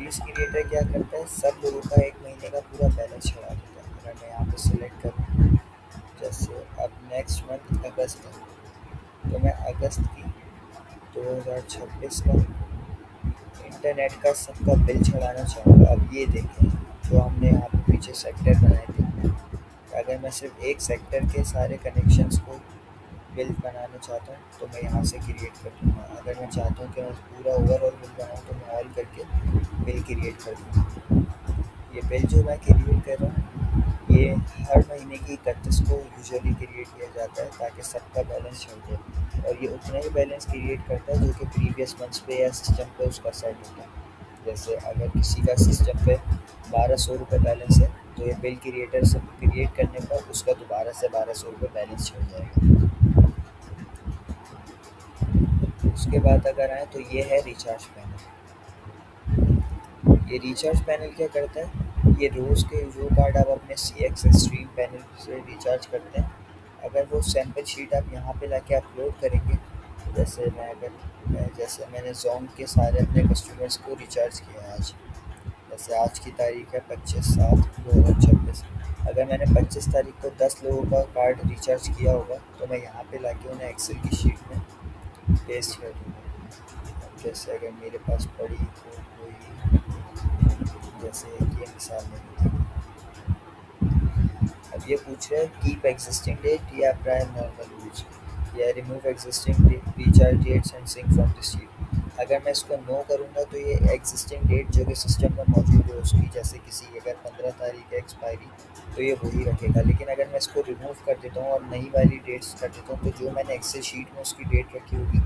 Fees creator क्या करता है, सब लोगों का एक महीने का पूरा बैलेंस छुड़ा देता है। अगर मैं यहाँ पे सिलेक्ट करूँ, जैसे अब नेक्स्ट मंथ अगस्त है, तो मैं अगस्त की 2026 का इंटरनेट का सबका बिल चढ़ाना चाहूँगा। अब ये देखें, जो हमने यहाँ पे पीछे सेक्टर बनाए थे, अगर मैं सिर्फ एक सेक्टर के सारे कनेक्शंस को बिल बनाना चाहता हूँ तो मैं यहाँ से क्रिएट कर दूँगा। अगर मैं चाहता हूँ कि मैं पूरा ओवरऑल बिल बनाऊँ तो मैं ऑल करके बिल क्रिएट कर दूँगा। ये बिल जो मैं क्रिएट कर रहा हूँ, ये हर महीने की 31 को यूजुअली क्रिएट किया जाता है ताकि सबका बैलेंस चल जाए, और ये उतना ही बैलेंस क्रिएट करता है जो कि प्रीवियस मंथ्स पे या सिस्टम पे उसका सेट होता है। जैसे अगर किसी का सिस्टम पे 1200 रुपये बैलेंस है, तो ये बिल क्रिएटर से क्रिएट करने पर उसका दोबारा से 1200 रुपये बैलेंस चढ़ जाएगा। उसके बाद अगर आए तो ये है रिचार्ज पैनल। ये रिचार्ज पैनल क्या करता है, ये रोज़ के जो कार्ड आप अपने सी एक्स स्ट्रीम पैनल से रिचार्ज करते हैं, अगर वो सैम्पल शीट आप यहाँ पे लाके अपलोड करेंगे, जैसे मैंने जोन के सारे अपने कस्टमर्स को रिचार्ज किया है आज। जैसे आज की तारीख है 25/7/2026। अगर मैंने 25 तारीख को 10 लोगों का कार्ड रिचार्ज किया होगा तो मैं यहाँ पे लाके उन्हें एक्सेल की शीट में पेस्ट कर दूँगा। जैसे अगर मेरे पास पड़ी तो कोई, जैसे ये मिसाल नहीं थी। अब ये पूछ रहा है कीप एग्जिस्टिंग डेट या अप्लाई नॉर्मल यूज या remove existing recharge dates and sync from the sheet. अगर मैं इसको नो करूँगा तो ये एग्जिस्टिंग डेट जो कि सिस्टम में मौजूद है उसकी, जैसे किसी अगर 15 तारीख है एक्सपायरी, तो ये वही रखेगा। लेकिन अगर मैं इसको रिमूव कर देता हूँ और नई वाली डेट्स कर देता हूँ, तो जो मैंने एक्सेल शीट में उसकी डेट रखी होगी,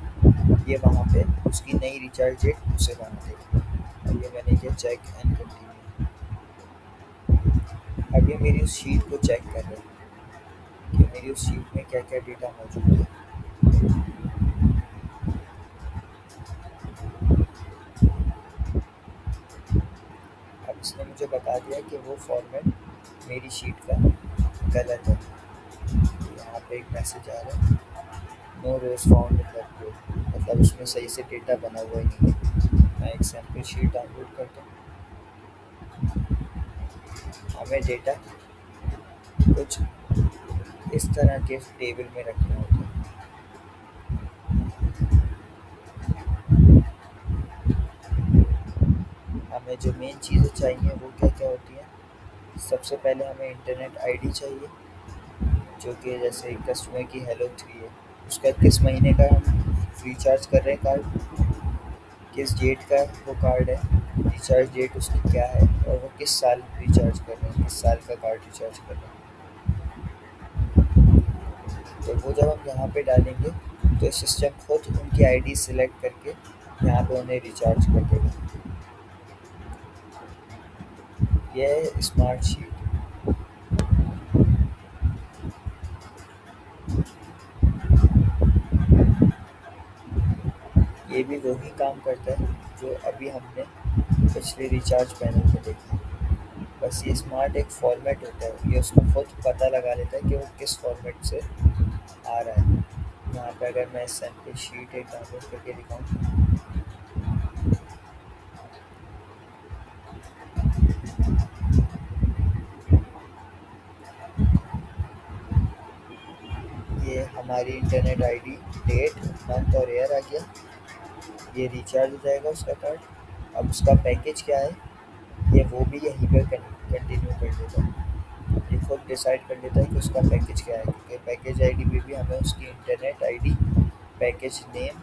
ये वहाँ पे उसकी नई रिचार्ज डेट उसे बना देगा। अब ये मैंने किया चेक एंड कंटिन्यू। अब ये मेरी उस शीट को चेक कर रहे हैं कि मेरी उस शीट में क्या क्या डेटा मौजूद है। अब इसने मुझे बता दिया कि वो फॉर्मेट मेरी शीट का गलत है। यहाँ पे एक मैसेज आ रहा है, no rows found in that code, मतलब उसमें सही से डेटा बना हुआ ही नहीं है। मैं एक सैम्पल शीट डाउनलोड करता हूँ। हमें डेटा कुछ इस तरह के टेबल में रखना होता है। हमें जो मेन चीज़ें चाहिए वो क्या क्या होती हैं। सबसे पहले हमें इंटरनेट आईडी चाहिए, जो कि जैसे कस्टमर की हेलो 3 है, उसका किस महीने का हम रिचार्ज कर रहे हैं कार्ड, किस डेट का वो कार्ड है, रिचार्ज डेट उसकी क्या है, और वो किस साल रिचार्ज कर रहे हैं, किस साल का कार्ड रिचार्ज कर रहे हैं। तो वो जब हम यहाँ पे डालेंगे तो सिस्टम खुद उनकी आईडी सिलेक्ट करके यहाँ पे उन्हें रिचार्ज कर देगा। ये है स्मार्ट शीट। ये भी वही काम करता है जो अभी हमने पिछले रिचार्ज पैनल में देखा। बस ये स्मार्ट एक फॉर्मेट होता है, ये उसको खुद पता लगा लेता है कि वो किस फॉर्मेट से आ रहा है। यहाँ पे अगर मैं सैम्पल शीट एक डाउनलोड करके दिखाऊँ, ये हमारी इंटरनेट आईडी, डेट, मंथ और ईयर आ गया। ये रिचार्ज हो जाएगा उसका कार्ड। अब उसका पैकेज क्या है, ये वो भी यहीं पर कंटिन्यू कर देता है। ये खुद डिसाइड कर लेता है कि उसका पैकेज क्या है, क्योंकि पैकेज आईडी में भी हमें उसकी इंटरनेट आईडी, पैकेज नेम